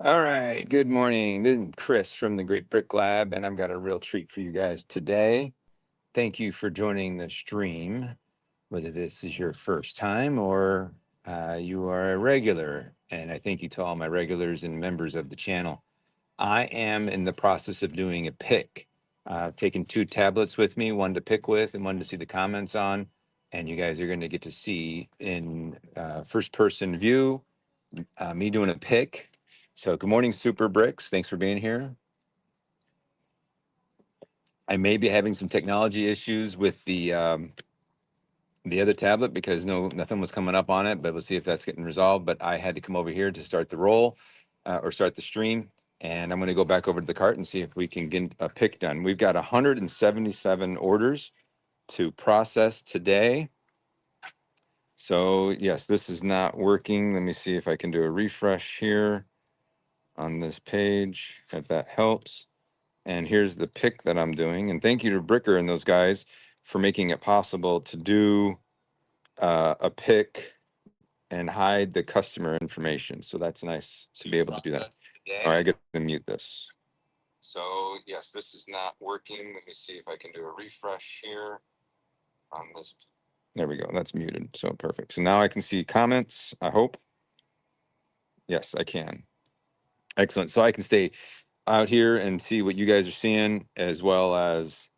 All right. Good morning. This is Chris from the Great Brick Lab, and I've got a real treat for you guys today. Thank you for joining the stream, whether this is your first time or you are a regular. And I thank you to all my regulars and members of the channel. I am in the process of doing a pick. I've taken two tablets with me, one to pick with and one to see the comments on. And you guys are going to get to see in first person view me doing a pick. So good morning, Super Bricks. Thanks for being here. I may be having some technology issues with the other tablet because nothing was coming up on it, but we'll see if that's getting resolved. But I had to come over here to start the roll or start the stream. And I'm going to go back over to the cart and see if we can get a pick done. We've got 177 orders to process today. So yes, this is not working. Let me see if I can do a refresh here on this page, if that helps. And here's the pick that I'm doing. And thank you to Bricker and those guys for making it possible to do a pick and hide the customer information. So that's nice to be able to do that. All right, I got to mute this. So yes, this is not working. Let me see if I can do a refresh here on this. There we go. That's muted. So perfect. So now I can see comments, I hope. Yes, I can. Excellent. So I can stay out here and see what you guys are seeing, as well as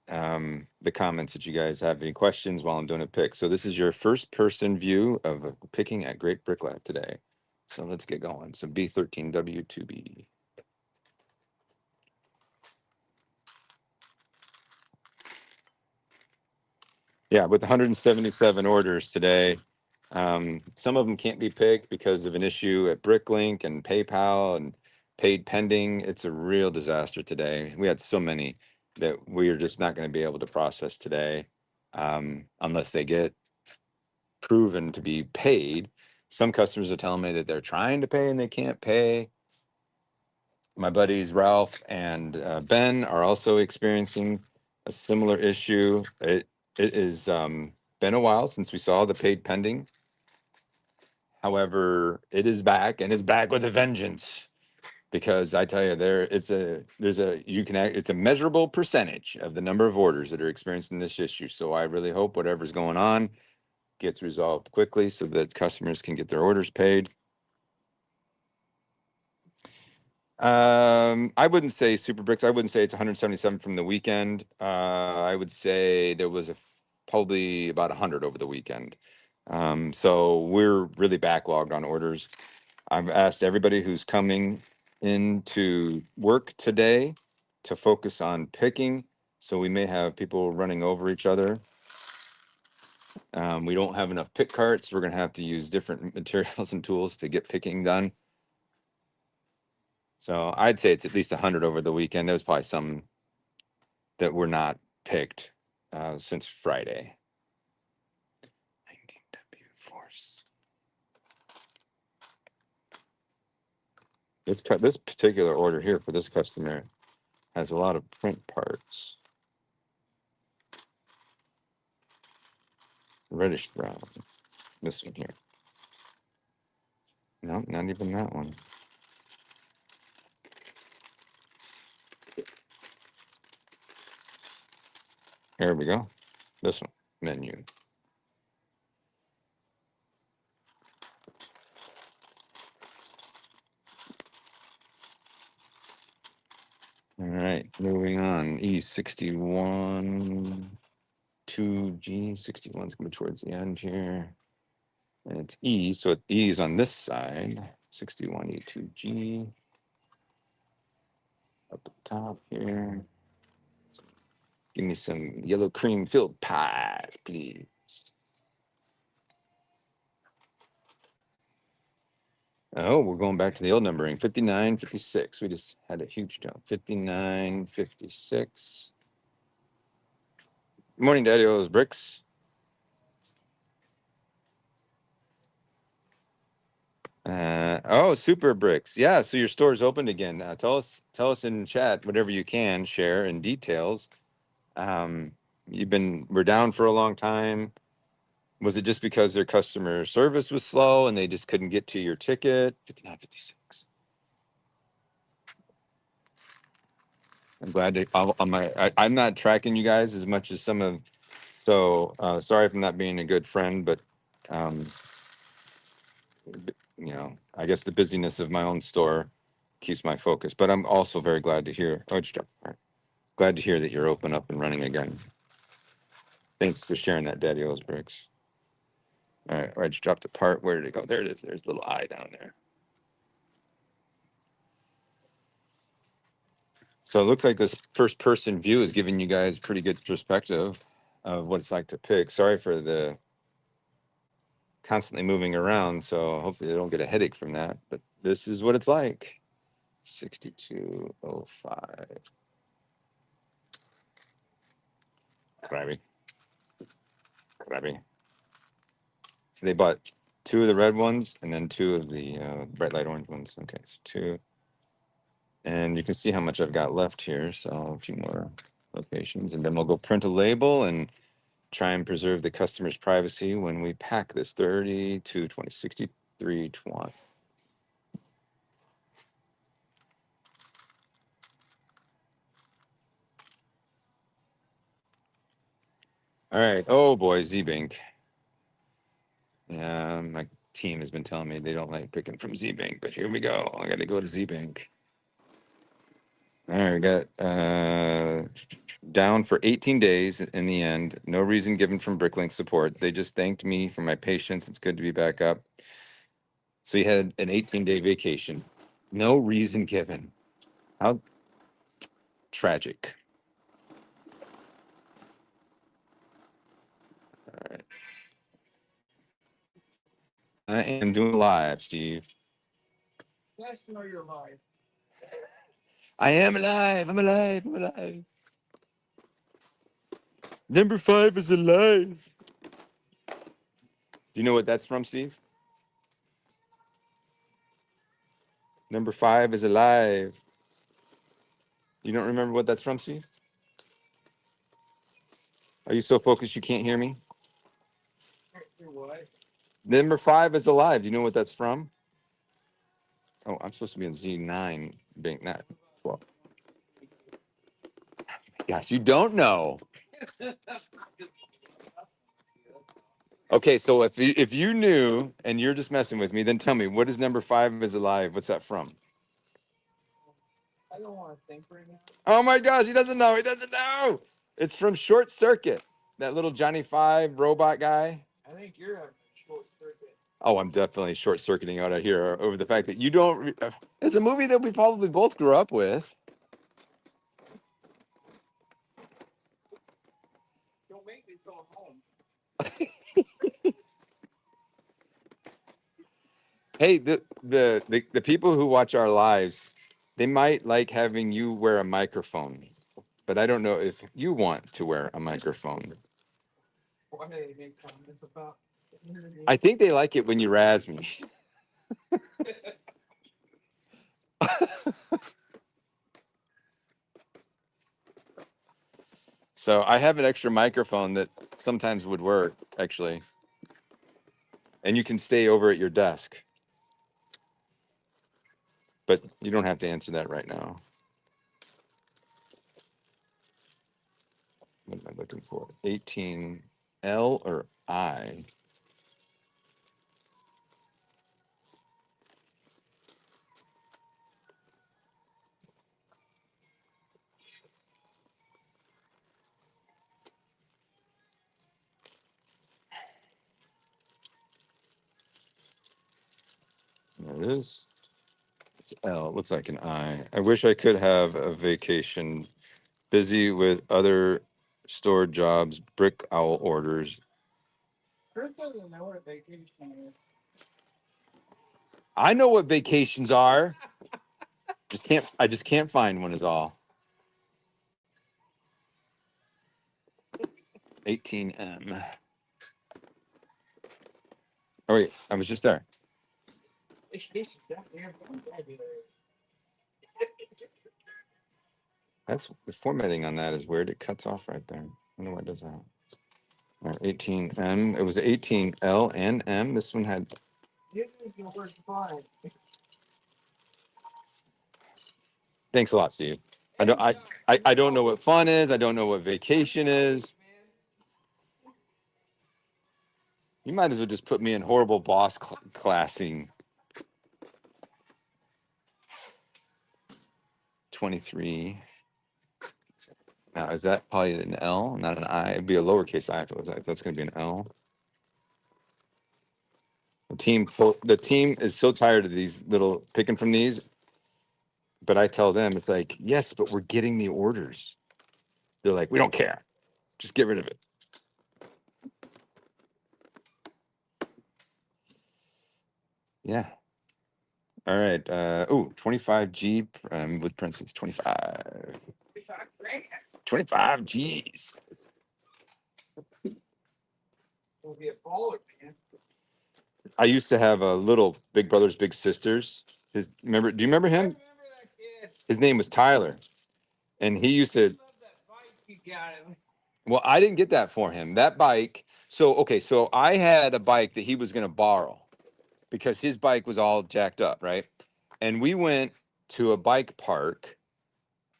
the comments that you guys have any questions while I'm doing a pick. So this is your first person view of picking at Great Brick Lab today. So let's get going. So B13W2B. Yeah, with 177 orders today, some of them can't be picked because of an issue at Bricklink and PayPal and paid pending. It's a real disaster today. We had so many that we are just not going to be able to process today unless they get proven to be paid. Some customers are telling me that they're trying to pay and they can't pay. My buddies Ralph and Ben are also experiencing a similar issue. It is been a while since we saw the paid pending. However, it is back and it's back with a vengeance, because I tell you, it's a measurable percentage of the number of orders that are experiencing this issue. So I really hope whatever's going on gets resolved quickly so that customers can get their orders paid. I wouldn't say Super Bricks. I wouldn't say it's 177 from the weekend. I would say there was probably about 100 over the weekend. So we're really backlogged on orders. I've asked everybody who's coming into work today to focus on picking. So we may have people running over each other. We don't have enough pick carts. We're going to have to use different materials and tools to get picking done. So I'd say it's at least 100 over the weekend. There's probably some that were not picked since Friday. 19W Force. This particular order here for this customer has a lot of print parts. Reddish brown. This one here. No, not even that one. Here we go. This one. Menu. All right, moving on. E61 2G. 61 is coming towards the end here. And it's E, so E is on this side. 61E2G. Up the top here. Give me some yellow cream filled pies, please. Oh, we're going back to the old numbering. 5956. We just had a huge jump. 5956. Good morning, Daddy O's Bricks. Super Bricks. Yeah, so your store's opened again. Tell us in chat whatever you can share in details. We're down for a long time. Was it just because their customer service was slow and they just couldn't get to your ticket? 5956. I'm glad to, I'm not tracking you guys as much as some of, so, sorry if I'm not being a good friend, but, um, you know, I guess the busyness of my own store keeps my focus, but I'm also very glad to hear, glad to hear that you're open up and running again. Thanks for sharing that, Daddy O's bricks. All right, I just dropped a part. Where did it go? There it is. There's a little eye down there. So it looks like this first person view is giving you guys pretty good perspective of what it's like to pick. Sorry for the constantly moving around. So hopefully I don't get a headache from that, but this is what it's like. 6205. Crabby. Crabby. So they bought two of the red ones and then two of the bright light orange ones. Okay, so two. And you can see how much I've got left here. So a few more locations, and then we'll go print a label and try and preserve the customer's privacy when we pack this 32, 20, 63, 20. All right. Oh boy, Z-Bank. Yeah, my team has been telling me they don't like picking from Z-Bank, but here we go. I got to go to Z-Bank. All right, we got down for 18 days in the end. No reason given from Bricklink support. They just thanked me for my patience. It's good to be back up. So he had an 18-day vacation. No reason given. How tragic. All right. I am doing live, Steve. Nice to know you're alive. I am alive. I'm alive. I'm alive. Number 5 is alive. Do you know what that's from, Steve? Number 5 is alive. You don't remember what that's from, Steve? Are you so focused you can't hear me? What? Number 5 is alive. Do you know what that's from? Oh, I'm supposed to be in Z9 bank, not 12. Gosh, you don't know. Okay, so if you knew and you're just messing with me, then tell me, what is number 5 is alive? What's that from? I don't want to think right now. Oh my gosh, he doesn't know. He doesn't know. It's from Short Circuit. That little Johnny Five robot guy. I think you're having a short circuit. Oh, I'm definitely short circuiting out of here over the fact that you don't. It's a movie that we probably both grew up with. Don't make me go home. Hey, the people who watch our lives, they might like having you wear a microphone, but I don't know if you want to wear a microphone. What do they make comments about? I think they like it when you razz me. So I have an extra microphone that sometimes would work, actually. And you can stay over at your desk. But you don't have to answer that right now. What am I looking for? 18L or I? There it is. It's L. It looks like an I. I wish I could have a vacation. Busy with other store jobs, brick owl orders. Chris doesn't know what vacation is. I know what vacations are. I just can't find one is all. 18M. Oh wait, I was just there. Vacation's that damn vocabulary. That's the formatting on that is weird. It cuts off right there. I wonder why it does that. Or 18M. It was 18L and M. This one had. You think you're worth fine. Thanks a lot, Steve. I don't know what fun is. I don't know what vacation is. You might as well just put me in horrible boss classing. 23. Now, is that probably an L, not an I? It'd be a lowercase I. If it was I. That's going to be an L. The team is so tired of these little picking from these, but I tell them it's like, yes, but we're getting the orders. They're like, we don't care. Just get rid of it. Yeah. All right. 25G with parentheses. 25. 25 G's. We'll be a baller, man. I used to have a little Big Brothers Big Sisters. Do you remember I him? remember that kid. His name was Tyler, and he used I to. love that bike you got him. Well, I didn't get that for him. That bike. So I had a bike that he was going to borrow because his bike was all jacked up, right? And we went to a bike park.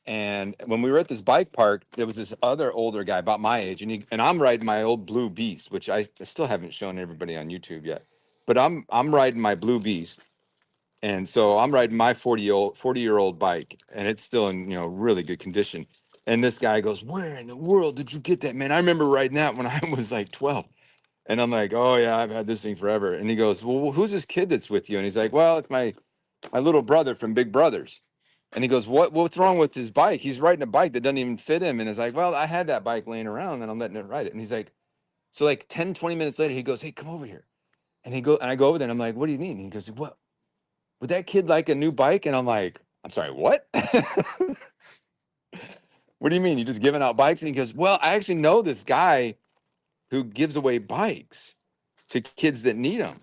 And when we were at this bike park, there was this other older guy about my age, and I'm riding my old Blue Beast, which I still haven't shown everybody on YouTube yet. But I'm riding my Blue Beast, and so I'm riding my 40-year-old bike, and it's still in really good condition. And this guy goes, "Where in the world did you get that, man? I remember riding that when I was like 12." And I'm like, "Oh yeah, I've had this thing forever." And he goes, "Well, who's this kid that's with you?" And he's like, "Well, it's my little brother from Big Brothers." And he goes, "What's wrong with his bike? He's riding a bike that doesn't even fit him." And it's like, "Well, I had that bike laying around and I'm letting it ride it." And he's like, so like 10, 20 minutes later, he goes, "Hey, come over here." And I go over there and I'm like, "What do you need?" And he goes, "What? Would that kid like a new bike?" And I'm like, "I'm sorry, what?" "What do you mean? You just giving out bikes?" And he goes, "Well, I actually know this guy who gives away bikes to kids that need them."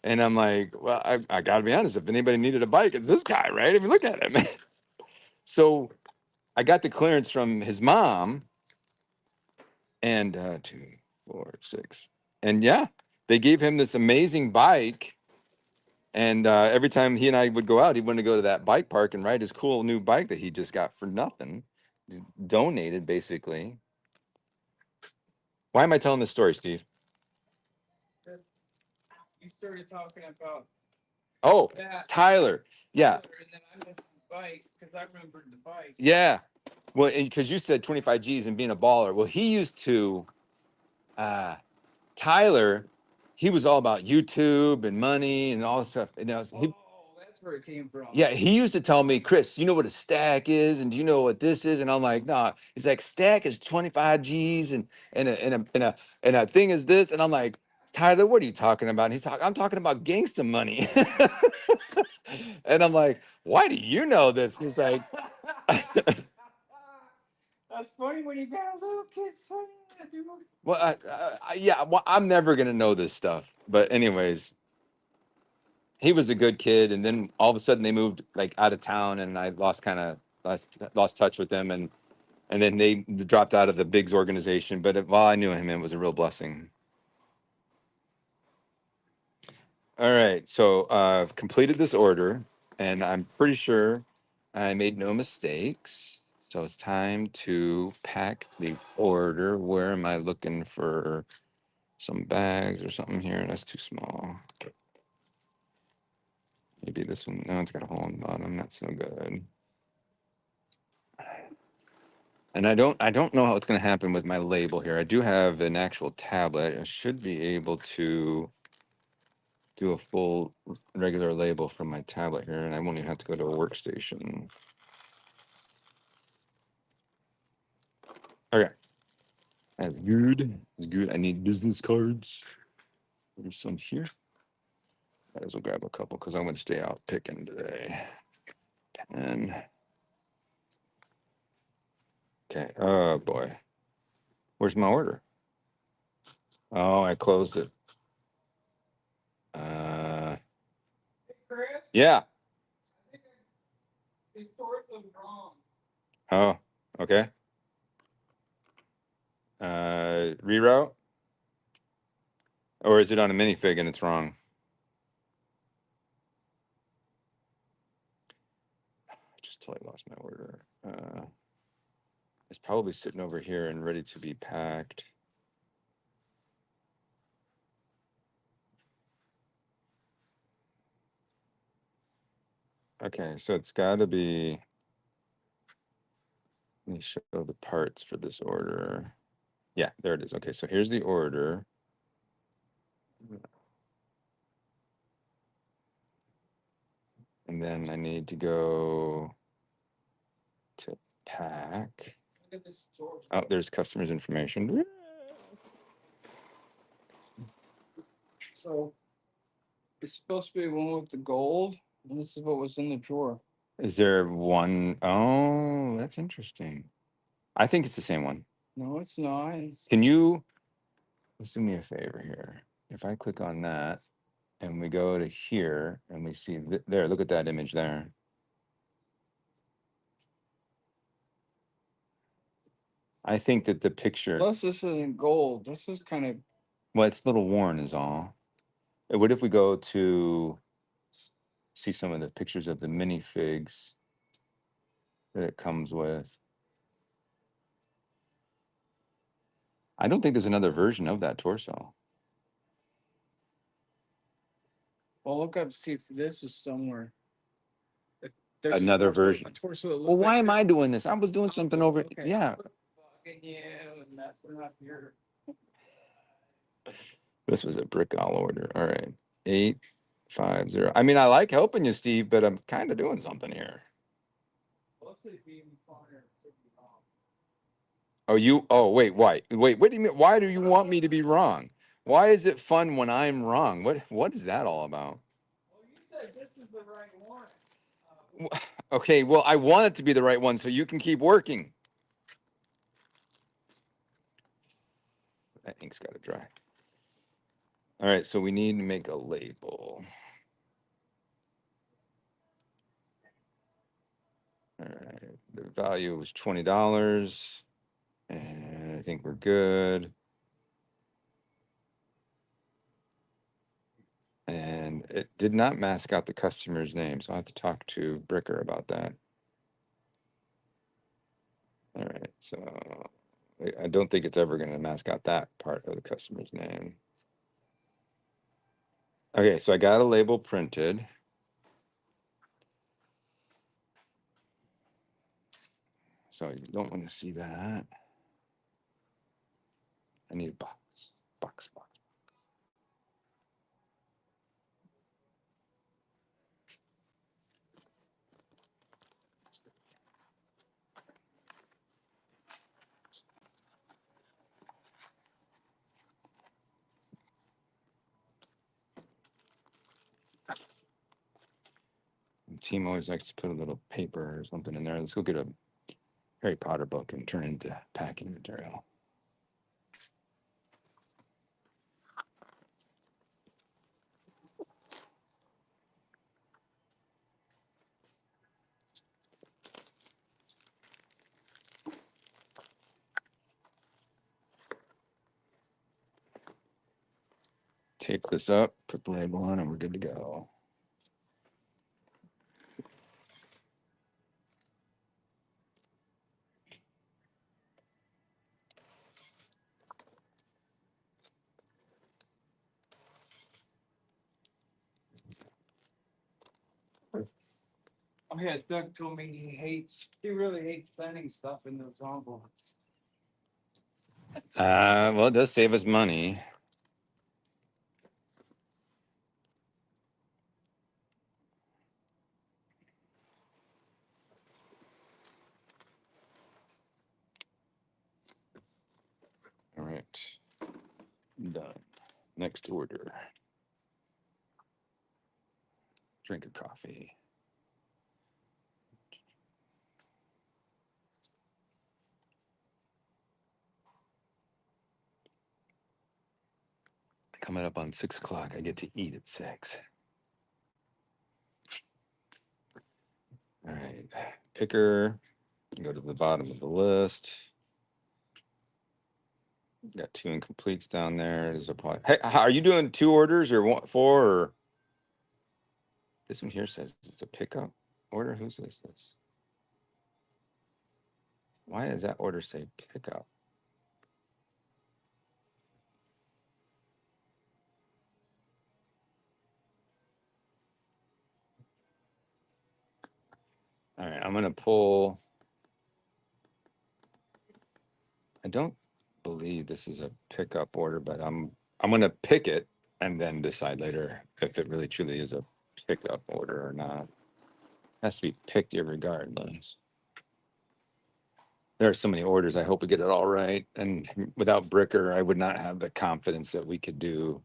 And I'm like, "Well, I got to be honest. If anybody needed a bike, it's this guy, right? If you look at him." So I got the clearance from his mom, and 2, 4, 6, and yeah, they gave him this amazing bike. And every time he and I would go out, he wanted to go to that bike park and ride his cool new bike that he just got for nothing. He's donated, basically. Why am I telling this story, Steve? You started talking about Oh, that. Tyler. Yeah. And then I mentioned the bike because I remembered the bike. Yeah. Well, because you said 25 G's and being a baller. Well, he used to, Tyler, he was all about YouTube and money and all this stuff. And That's where it came from. yeah, he used to tell me, "Chris, you know what a stack is, and do you know what this is?" And I'm like, "Nah." He's like, "Stack is 25 G's, and a thing is this." And I'm like, "Tyler, what are you talking about?" And I'm talking about gangsta money. And I'm like, "Why do you know this?" He's like, That's funny when you got a little kid saying that, dude. "Well, yeah, well, I'm never gonna know this stuff." But anyways, he was a good kid, and then all of a sudden they moved like out of town, and I lost touch with them, and then they dropped out of the Bigs organization. But while I knew him, it was a real blessing. All right, so I've completed this order, and I'm pretty sure I made no mistakes. So it's time to pack the order. Where am I looking for some bags or something here? That's too small. Maybe this one. No, it's got a hole in the bottom. That's no good. And I don't know how it's going to happen with my label here. I do have an actual tablet. I should be able to do a full regular label from my tablet here, and I won't even have to go to a workstation. Okay. That's good. It's good. I need business cards. There's some here. Might as well grab a couple because I'm going to stay out picking today. And okay. Oh boy. Where's my order? Oh, I closed it. Hey, Chris. Yeah. I think they stored them wrong. Oh, okay. Reroute? Or is it on a minifig and it's wrong? Just totally lost my order. It's probably sitting over here and ready to be packed. Okay, so it's got to be. Let me show the parts for this order. Yeah, there it is. Okay, so here's the order. And then I need to go to pack. Look at this George. Oh, there's customer's information. So it's supposed to be one with the gold, and this is what was in the drawer. Is there one? Oh, that's interesting. I think it's the same one. No, it's not. Can you let's do me a favor here? If I click on that and we go to here and we see there, look at that image there. I think that the picture, Plus, this isn't gold. This is kind of. well, it's a little worn is all. What if we go to see some of the pictures of the minifigs that it comes with? I don't think there's another version of that torso. Well, look up, see if this is somewhere. Another version. A torso that looks Well, why like am I doing this? I was doing something over. Okay. Yeah. Fucking you, and that's not your. This was a brick all order. All right. 850. I mean, I like helping you, Steve, but I'm kind of doing something here. Let's say being fire. Oh, wait, why? Wait, what do you mean? Why do you want me to be wrong? Why is it fun when I'm wrong? What is that all about? Well, you said this is the right one. Okay, well, I want it to be the right one so you can keep working. That ink's got to dry. All right, so we need to make a label. All right, the value was $20, and I think we're good. And it did not mask out the customer's name, so I have to talk to Bricker about that. All right, so I don't think it's ever going to mask out that part of the customer's name. Okay, so I got a label printed. So you don't want to see that. I need a box. Box. The team always likes to put a little paper or something in there. Let's go get a Harry Potter book and turn it into packing material. Tape this up, put the label on, and we're good to go. Oh yeah, Doug told me he really hates sending stuff in those envelopes. Well, it does save us money. All right, done. Next order. Drink of coffee. Coming up on 6 o'clock. I get to eat at 6. All right, picker. Go to the bottom of the list. Got 2 incompletes down there. There's a pot. Hey, are you doing 2 orders or 4? Or this one here says it's a pickup order. Who's this? Why does that order say pickup? All right, I'm gonna pull. I don't believe this is a pickup order, but I'm gonna pick it and then decide later if it really truly is a pickup order or not. It has to be picked irregardless. There are so many orders. I hope we get it all right. And without Bricker, I would not have the confidence that we could do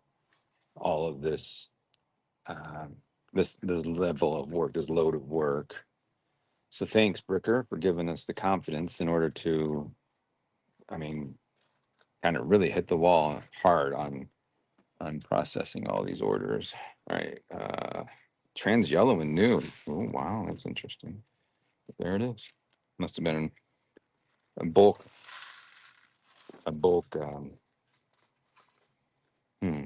all of this, this level of work, this load of work. So thanks, Bricker, for giving us the confidence in order to, I mean, kind of really hit the wall hard on processing all these orders. All right, trans yellow and new. Oh wow, that's interesting. There it is. Must have been a bulk, a bulk, hmm,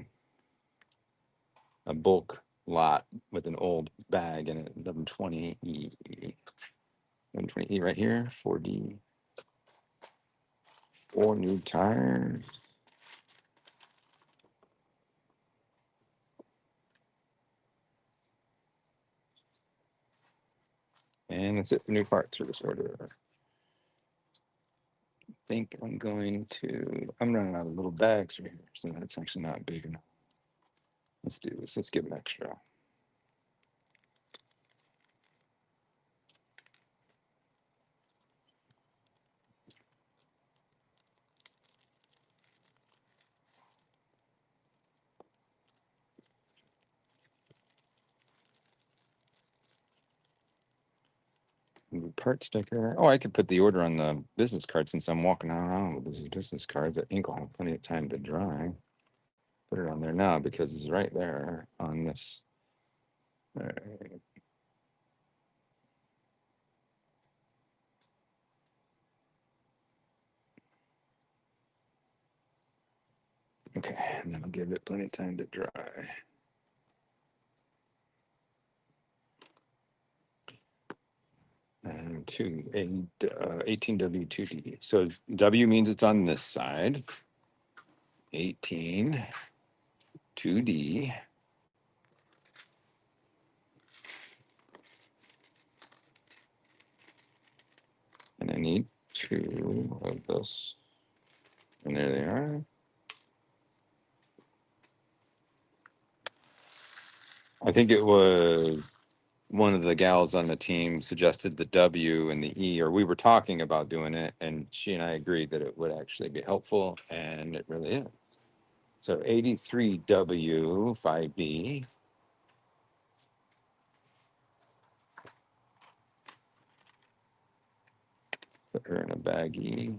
a bulk lot with an old bag in it. 1120E, 1120E right here. 4D, 4 new tires. And that's it for new parts for this order. I think I'm going to, I'm running out of little bags right here, so that's actually not big enough. Let's do this. Let's give an extra. Part sticker. Oh, I could put the order on the business card since I'm walking around with this business card. The ink will have plenty of time to dry. Put it on there now because it's right there on this. All right. Okay, and then I'll give it plenty of time to dry. And 18W2D. So W means it's on this side. 18 2D. And I need 2 of this. And there they are. I think it was one of the gals on the team suggested the W and the E, or we were talking about doing it, and she and I agreed that it would actually be helpful, and it really is. So 83W 5B. Put her in a baggie.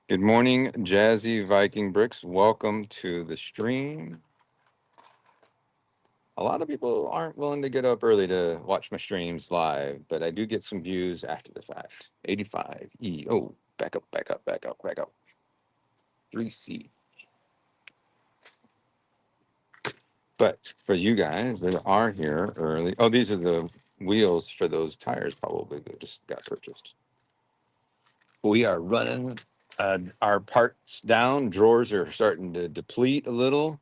Good morning, Jazzy Viking Bricks. Welcome to the stream. A lot of people aren't willing to get up early to watch my streams live, but I do get some views after the fact. 85E. Oh, back up, back up, back up, back up. 3C. But for you guys that are here early, oh, these are the wheels for those tires probably that just got purchased. We are running our parts down. Drawers are starting to deplete a little.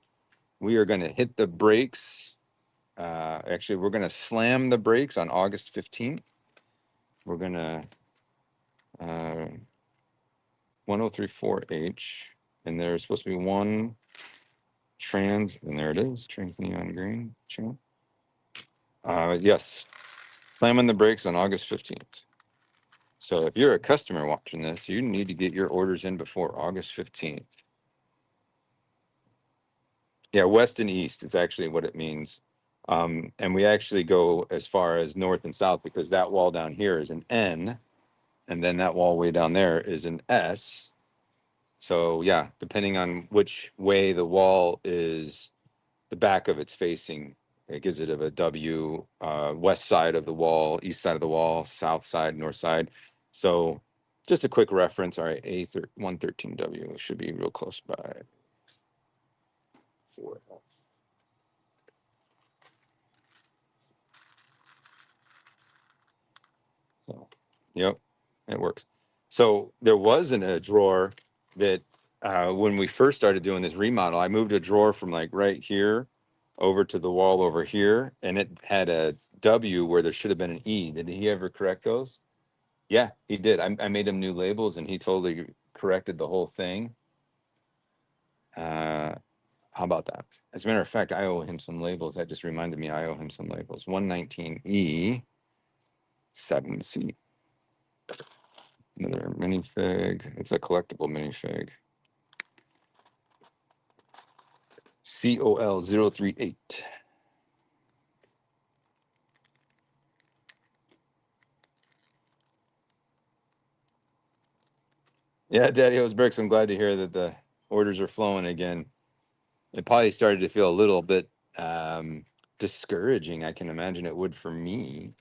We are going to hit the brakes. Actually, we're going to slam the brakes on August 15th. We're going to 1034H, and there's supposed to be one trans, and there it is, trans neon green. Yes, slamming the brakes on August 15th. So if you're a customer watching this, you need to get your orders in before August 15th. Yeah, west and east is actually what it means. And we actually go as far as north and south because that wall down here is an N, and then that wall way down there is an S. So yeah, depending on which way the wall is, the back of it's facing, it gives it of a W, west side of the wall, east side of the wall, south side, north side. So just a quick reference. All right, A113W should be real close by. 4F. Yep, it works. So there wasn't a drawer that when we first started doing this remodel, I moved a drawer from like right here over to the wall over here, and it had a W where there should have been an E. Did he ever correct those? Yeah, he did. I made him new labels, and he totally corrected the whole thing. How about that? As a matter of fact, I owe him some labels. That just reminded me I owe him some labels. 119E, 7C. Another minifig. It's a collectible minifig. COL 038. Yeah, Daddy O's Bricks. I'm glad to hear that the orders are flowing again. It probably started to feel a little bit discouraging. I can imagine it would for me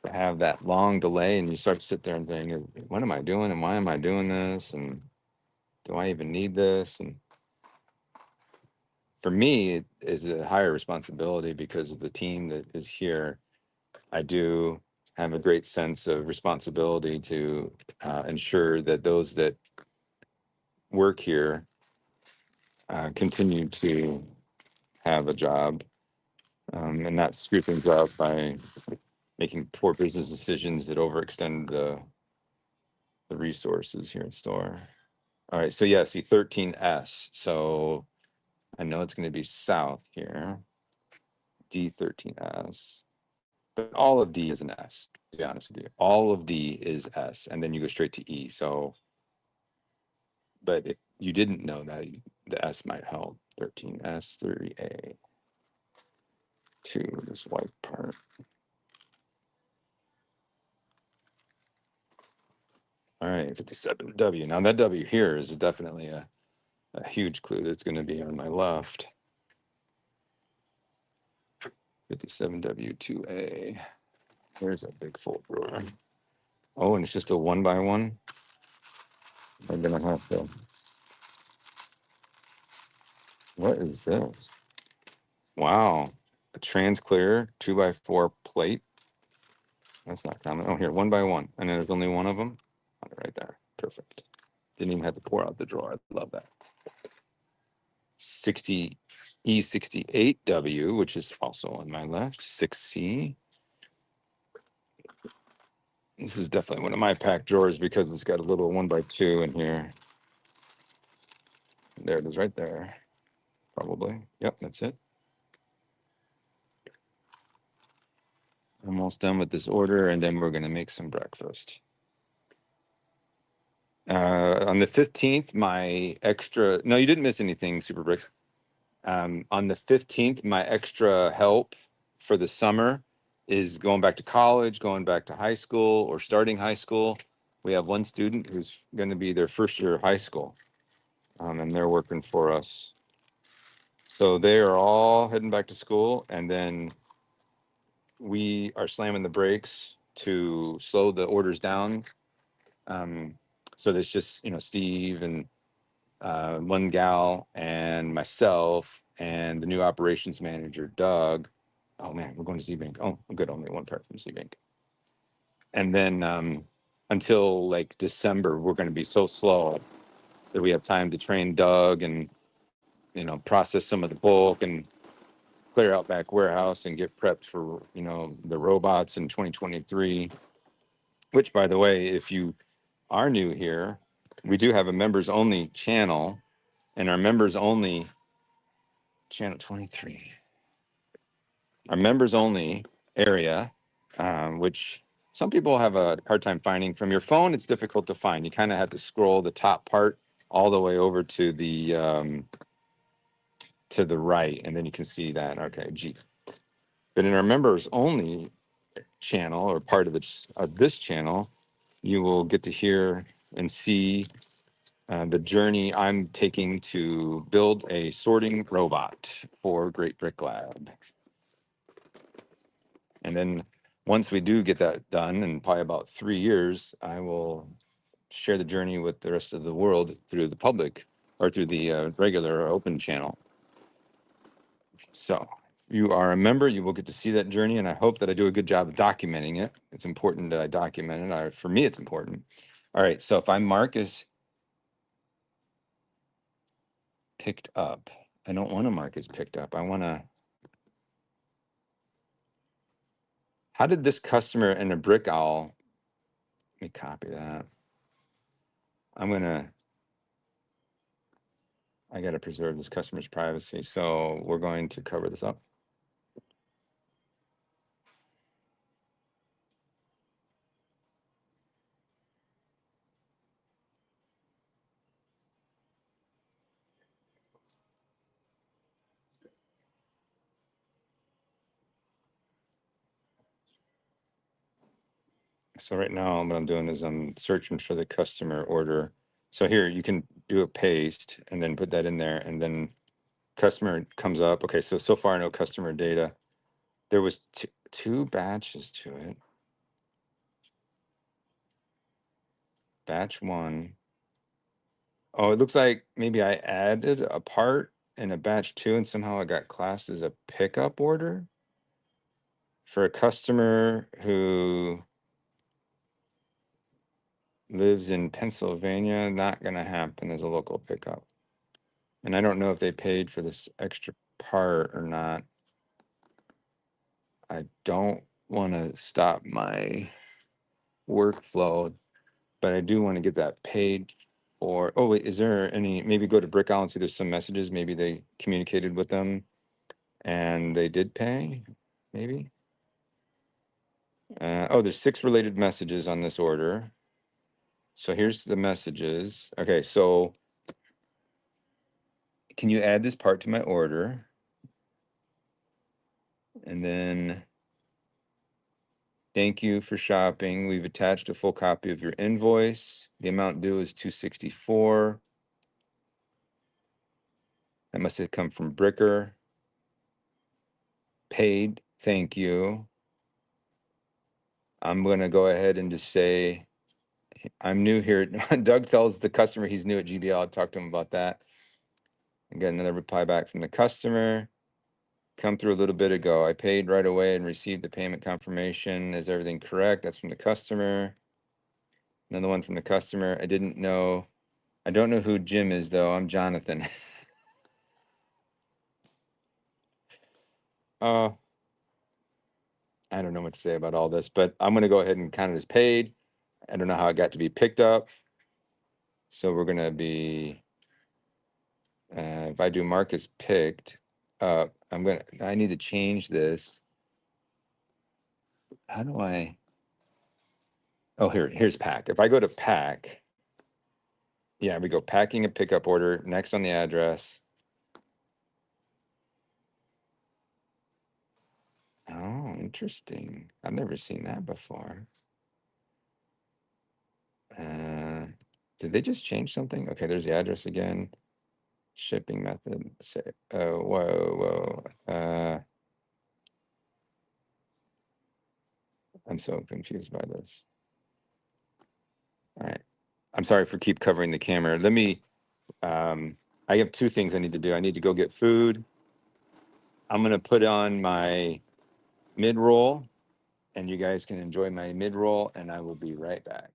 to have that long delay, and you start to sit there and think, what am I doing, and why am I doing this, and do I even need this? And for me, it is a higher responsibility because of the team that is here. I do have a great sense of responsibility to ensure that those that work here continue to have a job and not screw things up by making poor business decisions that overextend the resources here at store. All right, so yeah, see 13S. So I know it's going to be south here. D13S. But all of D is an S, to be honest with you. All of D is S, and then you go straight to E. So, but if you didn't know that, the S might help. 13S, 30A. 2, this white part. All right, 57W. Now that W here is definitely a huge clue that's going to be on my left. 57W2A. There's a big full drawer. Oh, and it's just a 1x1. I'm going to have to. What is this? Wow. A trans clear 2x4 plate. That's not common. Oh, here, 1x1. And then there's only one of them. Right there. Perfect. Didn't even have to pour out the drawer. I love that. 60 E68W, which is also on my left. 6C. This is definitely one of my packed drawers because it's got a little 1x2 in here. There it is right there. Probably. Yep, that's it. Almost done with this order, and then we're going to make some breakfast. On the 15th, my extra, no, you didn't miss anything, Super Bricks. On the 15th, my extra help for the summer is going back to college, going back to high school, or starting high school. We have one student who's going to be their first year of high school, and they're working for us. So they are all heading back to school, and then we are slamming the brakes to slow the orders down. So there's just, Steve and one gal and myself and the new operations manager, Doug. Oh man, we're going to Z-Bank. Oh, good. Only one part from Z-Bank. And then until like December, we're going to be so slow that we have time to train Doug and, process some of the bulk and clear out back warehouse and get prepped for, the robots in 2023, which by the way, if you are new here, we do have a members only channel, and our members only channel 23, our members only area, which some people have a hard time finding. From your phone, it's difficult to find. You kind of have to scroll the top part all the way over to the right, and then you can see that. Okay, G. But in our members only channel, or part of this channel, you will get to hear and see the journey I'm taking to build a sorting robot for Great Brick Lab. And then once we do get that done, in probably about 3 years, I will share the journey with the rest of the world through the public, or through the regular or open channel. So you are a member, you will get to see that journey, and I hope that I do a good job of documenting it. It's important that I document it. For me, it's important. All right, so if I mark as picked up, I don't want to mark as picked up. I want to. How did this customer in a brick owl? Let me copy that. I got to preserve this customer's privacy, so we're going to cover this up. So right now, what I'm doing is I'm searching for the customer order. So here you can do a paste and then put that in there, and then customer comes up. Okay, so far no customer data. There was two batches to it. Batch one. Oh, it looks like maybe I added a part in a batch two, and somehow it got classed as a pickup order for a customer who lives in Pennsylvania. Not going to happen as a local pickup. And I don't know if they paid for this extra part or not. I don't want to stop my workflow, but I do want to get that paid for. Oh, wait, is there any, maybe go to Brick Owl and see there's some messages. Maybe they communicated with them and they did pay, maybe. Oh, there's 6 related messages on this order. So here's the messages. Okay, so can you add this part to my order? And then thank you for shopping. We've attached a full copy of your invoice. The amount due is $264. That must have come from Bricker. Paid, thank you. I'm going to go ahead and just say, I'm new here. Doug tells the customer he's new at GBL. I'll talk to him about that. And get another reply back from the customer. Come through a little bit ago. I paid right away and received the payment confirmation. Is everything correct? That's from the customer. Another one from the customer. I don't know who Jim is, though. I'm Jonathan. I don't know what to say about all this, but I'm going to go ahead and count it as paid. I don't know how it got to be picked up. So we're going to be, if I do mark as picked up, I need to change this. How do I? Oh, here's pack. If I go to pack, yeah, we go packing a pickup order, next on the address. Oh, interesting. I've never seen that before. Did they just change something? Okay, there's the address again. Shipping method. Say, oh, whoa. I'm so confused by this. All right. I'm sorry for keep covering the camera. Let me, I have 2 things I need to do. I need to go get food. I'm going to put on my mid-roll, and you guys can enjoy my mid-roll, and I will be right back.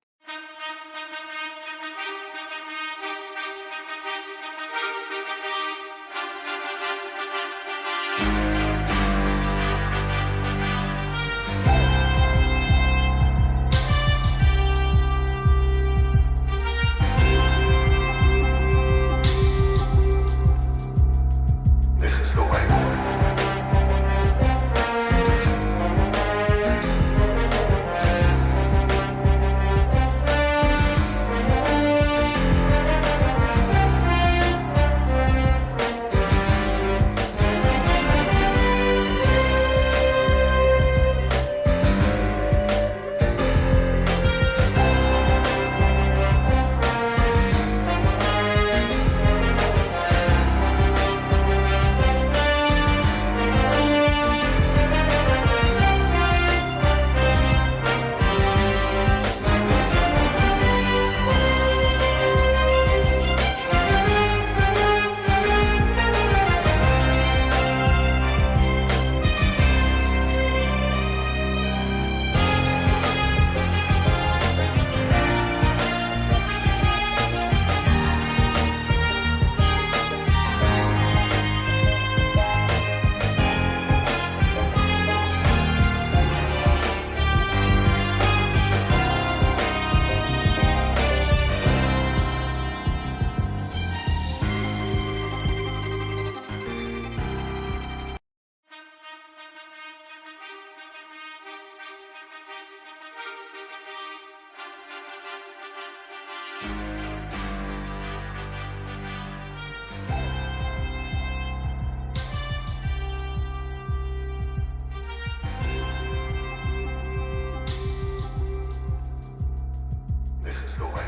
This is the way.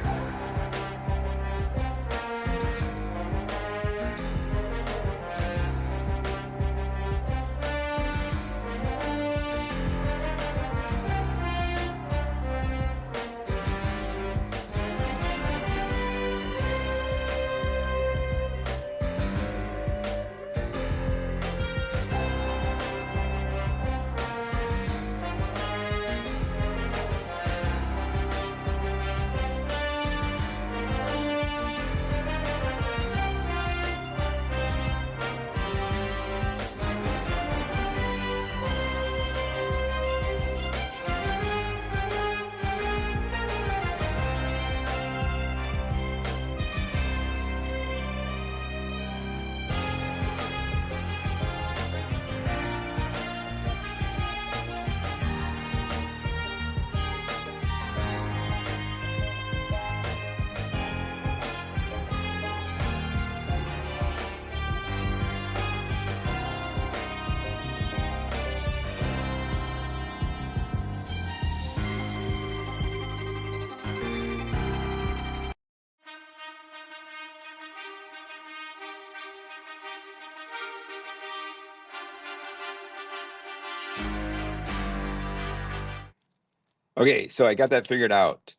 Okay, so I got that figured out.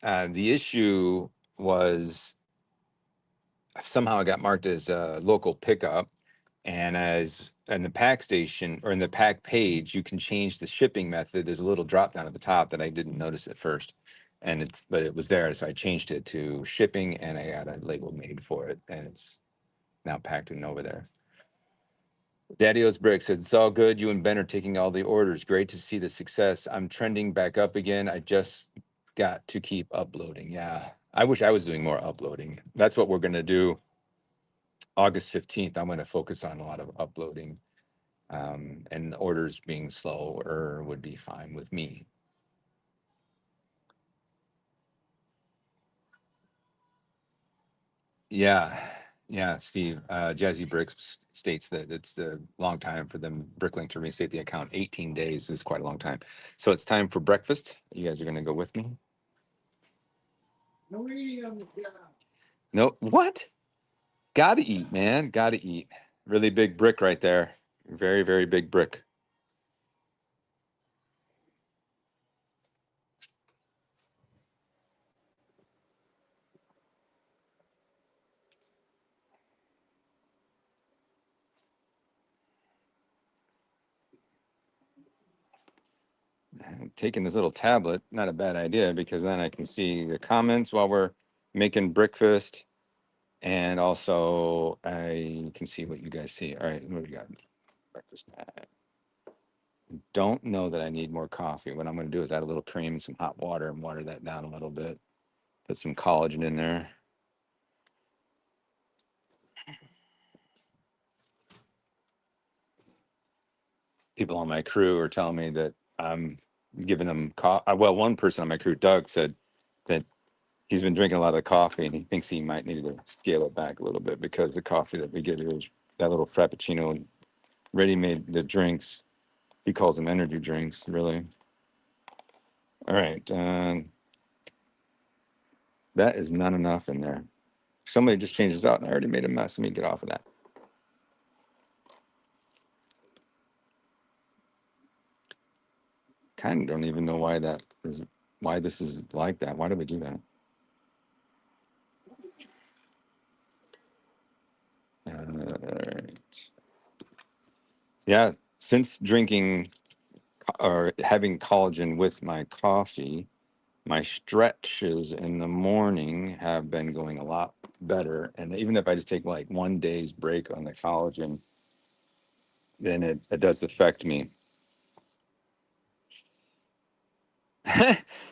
The issue was somehow it got marked as a local pickup, and as in the pack station or in the pack page, you can change the shipping method. There's a little drop down at the top that I didn't notice at first, but it was there, so I changed it to shipping, and I got a label made for it, and it's now packed in over there. Daddy-O's Brick said, it's all good. You and Ben are taking all the orders. Great to see the success. I'm trending back up again. I just got to keep uploading. Yeah, I wish I was doing more uploading. That's what we're going to do. August 15th, I'm going to focus on a lot of uploading. And the orders being slower would be fine with me. Yeah, Steve. Jazzy Bricks states that it's a long time for them, Bricklink, to reinstate the account. 18 days is quite a long time. So it's time for breakfast. You guys are going to go with me? No eating on the job. No, what? Gotta eat, man. Gotta eat. Really big brick right there. Very, very big brick. Taking this little tablet, not a bad idea, because then I can see the comments while we're making breakfast. And also I can see what you guys see. All right, what do we got? Breakfast time. Don't know that I need more coffee. What I'm going to do is add a little cream and some hot water and water that down a little bit. Put some collagen in there. People on my crew are telling me that I'm giving them well, one person on my crew, Doug, said that he's been drinking a lot of the coffee and he thinks he might need to scale it back a little bit because the coffee that we get here is that little Frappuccino ready-made the drinks. He calls them energy drinks, really. All right. That is not enough in there. Somebody just changed this out and I already made a mess. Let me get off of that. Kind of don't even know why this is like that. Why did we do that? All right. Yeah, since drinking or having collagen with my coffee, my stretches in the morning have been going a lot better. And even if I just take like 1 day's break on the collagen, then it does affect me.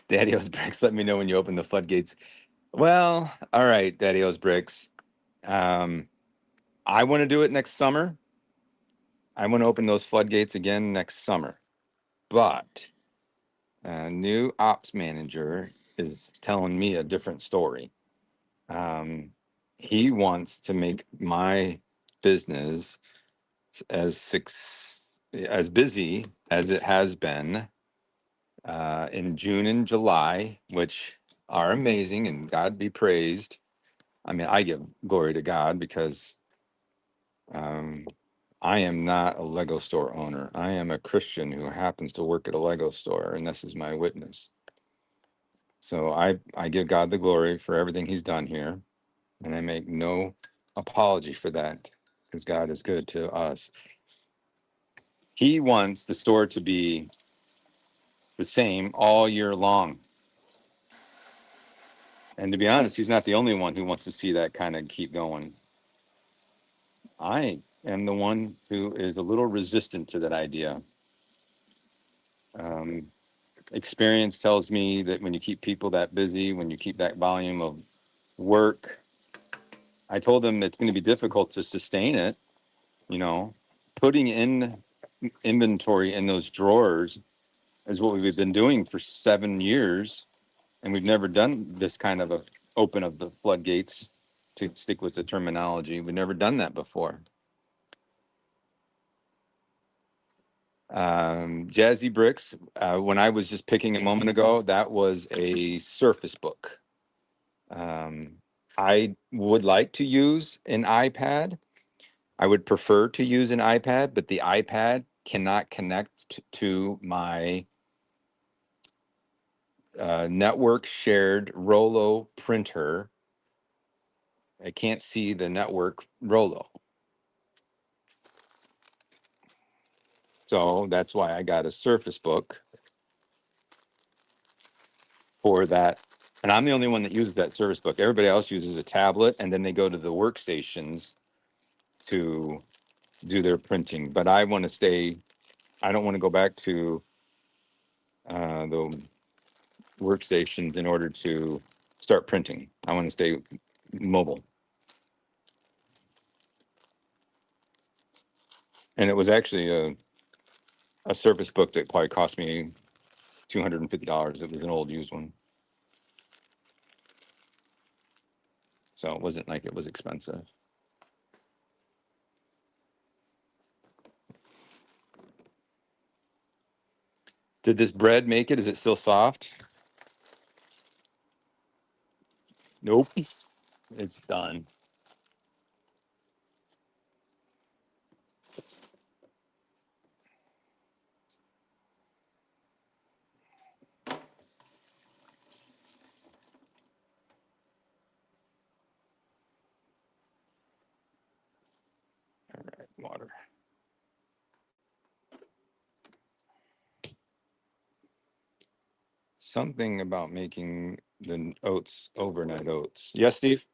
Daddy-O's Bricks, let me know when you open the floodgates. Well, all right, Daddy-O's Bricks. I want to do it next summer. I want to open those floodgates again next summer. But new ops manager is telling me a different story. He wants to make my business as busy as it has been in June and July, which are amazing, and God be praised. I mean, I give glory to God because um, I am not a Lego store owner. I am a Christian who happens to work at a Lego store, and this is my witness. So I give God the glory for everything He's done here, and I make no apology for that because God is good to us. He wants the store to be the same all year long. And to be honest, he's not the only one who wants to see that kind of keep going. I am the one who is a little resistant to that idea. Um, Experience tells me that when you keep people that busy, when you keep that volume of work, I told them it's going to be difficult to sustain it. You know, putting in inventory in those drawers is what we've been doing for 7 years, and we've never done this kind of a open of the floodgates, to stick with the terminology. We've never done that before. Jazzy Bricks, when I was just picking a moment ago, that was a Surface Book. I would like to use an iPad. I would prefer to use an iPad, but the iPad cannot connect to my network shared Rollo printer. I can't see the network Rollo. So that's why I got a Surface Book for that. And I'm the only one that uses that Surface Book. Everybody else uses a tablet, and then they go to the workstations to do their printing. But I want to stay, I don't want to go back to the workstations in order to start printing. I want to stay mobile. And it was actually a Surface Book that probably cost me $250. It was an old used one. So it wasn't like it was expensive. Did this bread make it? Is it still soft? Nope. It's done. All right, water. Something about making the oats overnight oats. Yes, Steve?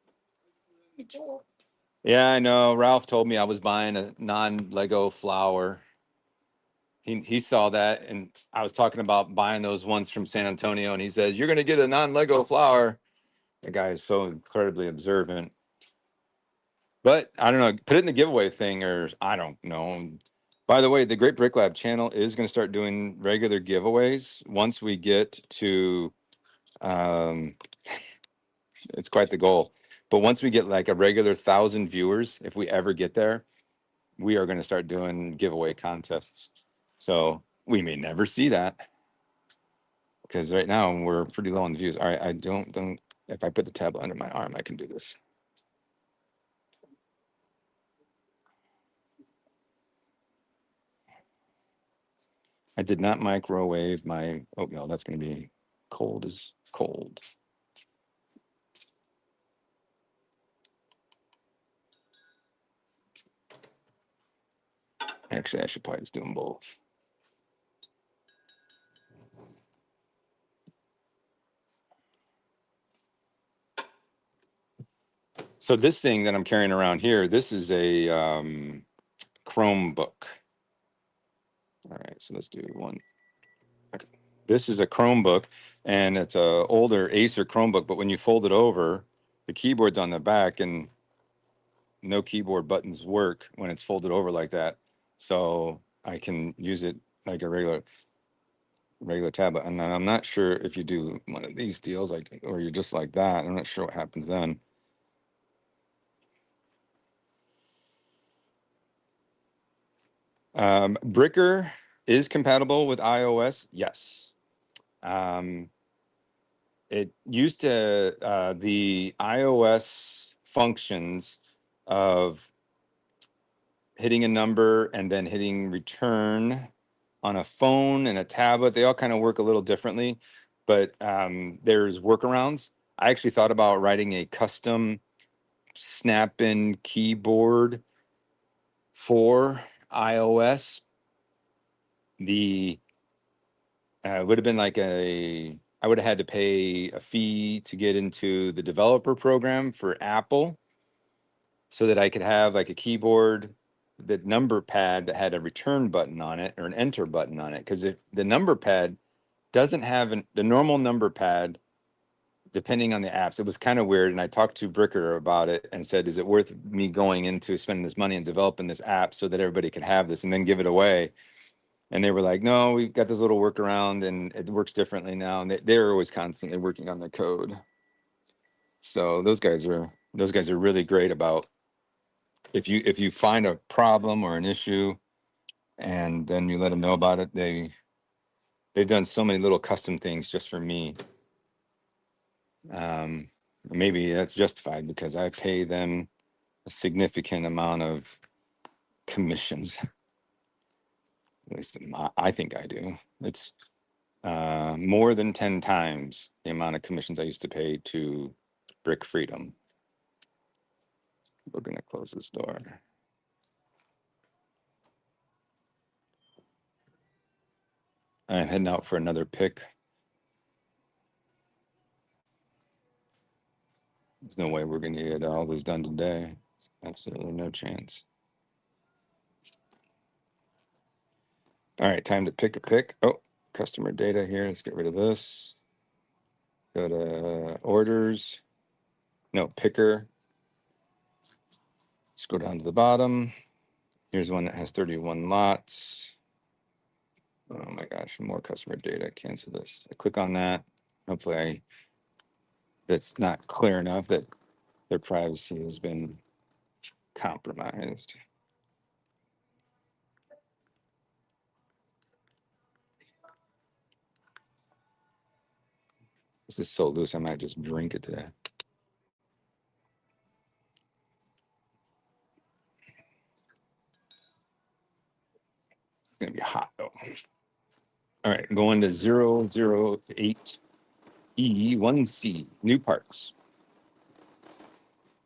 Yeah, I know. Ralph told me I was buying a non-Lego flour. He saw that, and I was talking about buying those ones from San Antonio, and he says, "You're going to get a non-Lego flour." The guy is so incredibly observant. But I don't know. Put it in the giveaway thing, or I don't know. By the way, the Great Brick Lab channel is going to start doing regular giveaways once we get to. Um, it's quite the goal. But once we get like a regular 1,000 viewers, if we ever get there, we are going to start doing giveaway contests. So we may never see that because right now we're pretty low on the views. All right, I don't. If I put the tablet under my arm, I can do this. I did not microwave my oatmeal. That's going to be cold as cold. Actually, I should probably just do them both. So this thing that I'm carrying around here, this is a Chromebook. All right, so let's do one. Okay. This is a Chromebook, and it's a older Acer Chromebook, but when you fold it over, the keyboard's on the back, and no keyboard buttons work when it's folded over like that. So I can use it like a regular. regular tablet. And then I'm not sure if you do one of these deals, like, or you're just like that. I'm not sure what happens then. Bricker is compatible with iOS. Yes. It used to, the iOS functions of hitting a number and then hitting return on a phone and a tablet, they all kind of work a little differently, but there's workarounds. I actually thought about writing a custom snap-in keyboard for iOS. The would have been like I would have had to pay a fee to get into the developer program for Apple so that I could have like a keyboard, the number pad that had a return button on it or an enter button on it. Because if the number pad doesn't have the normal number pad, depending on the apps, it was kind of weird. And I talked to Bricker about it and said, is it worth me going into spending this money and developing this app so that everybody can have this and then give it away? And they were like, no, we've got this little workaround and it works differently now. And they're always constantly working on the code. So those guys are really great about if you find a problem or an issue and then you let them know about it, they've done so many little custom things just for me. Maybe that's justified because I pay them a significant amount of commissions. At least I think I do. It's more than 10 times the amount of commissions I used to pay to Brick Freedom. We're gonna close this door. I'm heading out for another pick. There's no way we're gonna get all those done today. Absolutely no chance. All right, time to pick a pick. Oh, customer data here. Let's get rid of this. Go to orders. No, picker. Let's go down to the bottom. Here's one that has 31 lots. Oh my gosh, more customer data. Cancel this. I click on that. Hopefully that's not clear enough that their privacy has been compromised. This is so loose, I might just drink it today. It's gonna be hot though. All right, going to 008E1C, new parts.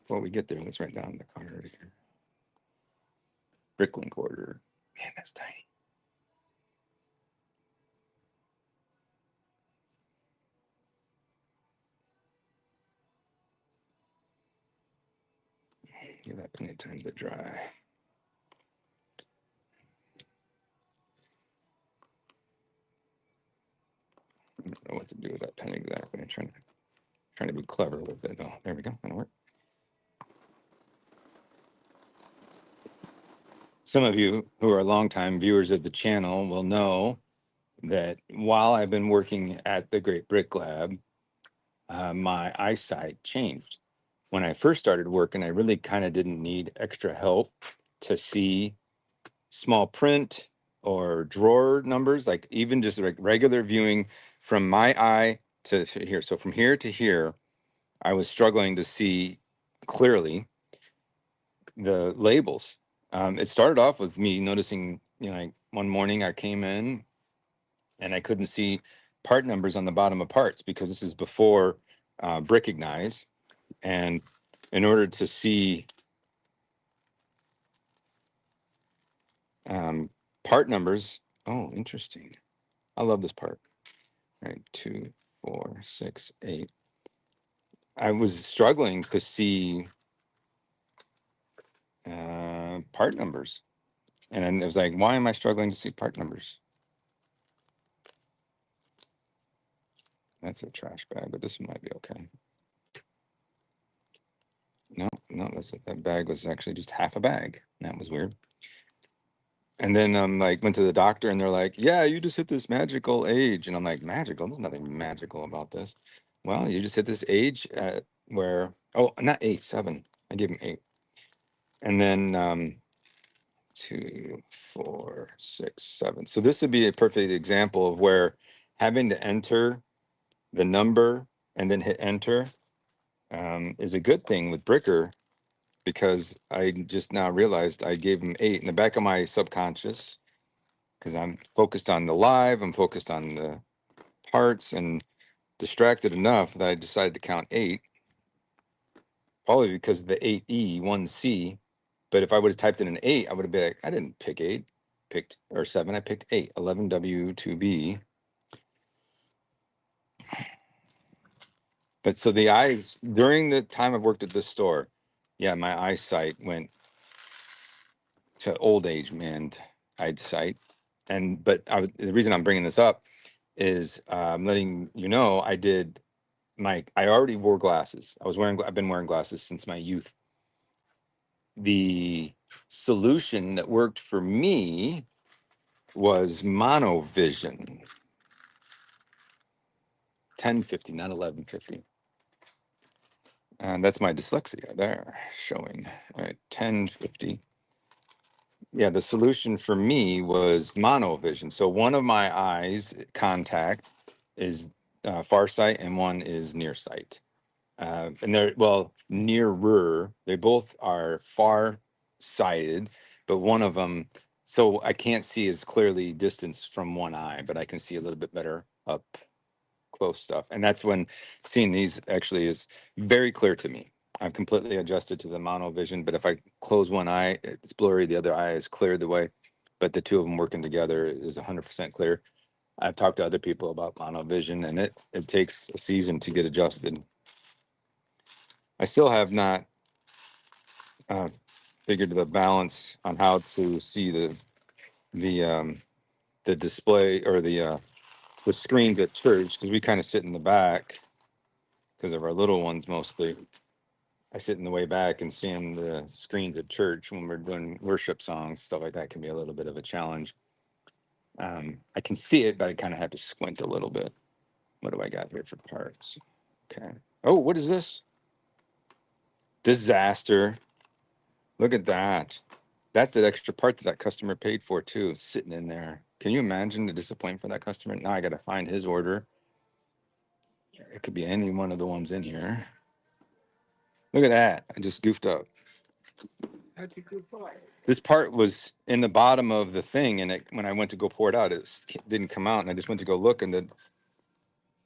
Before we get there, let's write down the card here. Bricklink order. Man, that's tiny. Give that plenty of time to dry. I don't know what to do with that pen exactly. I'm trying to be clever with it. Oh, there we go. That'll work. Some of you who are longtime viewers of the channel will know that while I've been working at the Great Brick Lab, my eyesight changed. When I first started working, I really kind of didn't need extra help to see small print or drawer numbers, like even just like regular viewing from my eye to here. So from here to here, I was struggling to see clearly the labels. It started off with me noticing, like one morning I came in and I couldn't see part numbers on the bottom of parts because this is before Brickignize. And in order to see part numbers, oh, interesting. I love this part. All right, 2, 4, 6, 8. I was struggling to see part numbers. And it was like, why am I struggling to see part numbers? That's a trash bag, but this one might be okay. No, that bag was actually just half a bag. That was weird. And then like went to the doctor and they're like, yeah, you just hit this magical age. And I'm like, magical? There's nothing magical about this. Well, you just hit this age at where, oh, not 8, 7. I gave him 8. And then 2, 4, 6, 7. So this would be a perfect example of where having to enter the number and then hit enter is a good thing with Bricker, because I just now realized I gave him 8 in the back of my subconscious, because I'm focused on the live, I'm focused on the parts, and distracted enough that I decided to count 8, probably because of the 8E, 1C. But if I would have typed in an 8, I would have been like, I didn't pick 8, picked, or 7, I picked 8, 11W2B. But so the eyes, during the time I've worked at this store, yeah, my eyesight went to old age man eyesight. And but the reason I'm bringing this up is I'm letting you know I already wore glasses. I've been wearing glasses since my youth. The solution that worked for me was monovision. 1050, not 1150. And that's my dyslexia there showing. All right, 1050. Yeah, the solution for me was monovision. So one of my eyes contact is far sight and one is near sight. And they're, well, nearer. They both are far sighted, but one of them, so I can't see as clearly distance from one eye, but I can see a little bit better up close stuff. And that's when seeing these actually is very clear to me. I'm completely adjusted to the mono vision, but if I close one eye, it's blurry. The other eye is cleared the way, but the two of them working together is 100% clear. I've talked to other people about mono vision, and it takes a season to get adjusted. I still have not figured the balance on how to see the display or the screens at church, because we kind of sit in the back because of our little ones mostly. I sit in the way back, and seeing the screens at church when we're doing worship songs, stuff like that, can be a little bit of a challenge. I can see it, but I kind of have to squint a little bit. What do I got here for parts? Okay. Oh, what is this? Disaster. Look at that. That's that extra part that customer paid for too, sitting in there. Can you imagine the disappointment for that customer? Now I got to find his order. It could be any one of the ones in here. Look at that. I just goofed up. How'd you do fly? This part was in the bottom of the thing, and when I went to go pour it out, didn't come out, and I just went to go look in the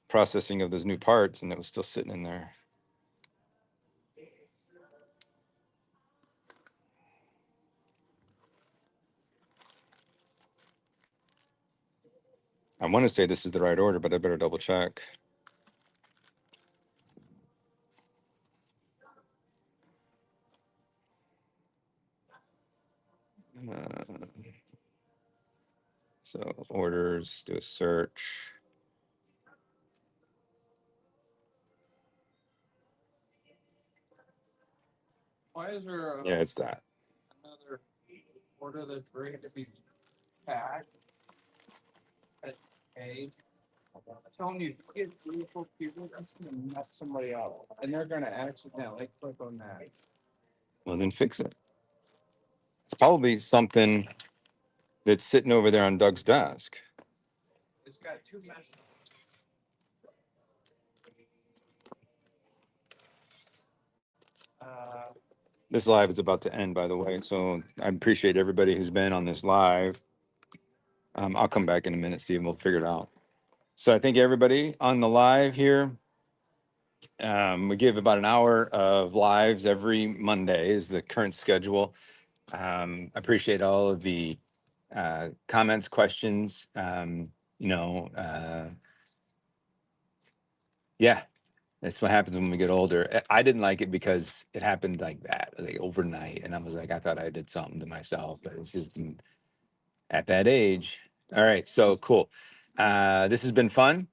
processing of those new parts, and it was still sitting in there. I want to say this is the right order, but I better double check. So orders, do a search. Why is there Yeah, it's that. another order that's ready to be packed? At A. I'm telling you, if you get 3 or 4 people, that's gonna mess somebody up, and they're gonna accidentally click on that. Well, then fix it. It's probably something that's sitting over there on Doug's desk. It's got 2 messages. This live is about to end, by the way, so I appreciate everybody who's been on this live. I'll come back in a minute, see, and we'll figure it out. So I thank everybody on the live here. We give about an hour of lives every Monday is the current schedule. I appreciate all of the comments, questions. Yeah, that's what happens when we get older. I didn't like it because it happened like that, like overnight, and I was like, I thought I did something to myself, but it's just at that age. All right, so cool. This has been fun.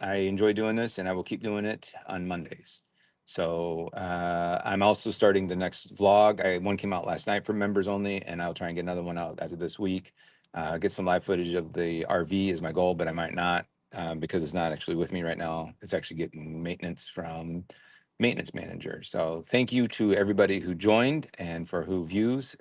I enjoy doing this, and I will keep doing it on Mondays. So I'm also starting the next vlog. One came out last night for members only, and I'll try and get another one out after this week. Get some live footage of the RV is my goal, but I might not because it's not actually with me right now. It's actually getting maintenance from maintenance manager. So thank you to everybody who joined and for who views.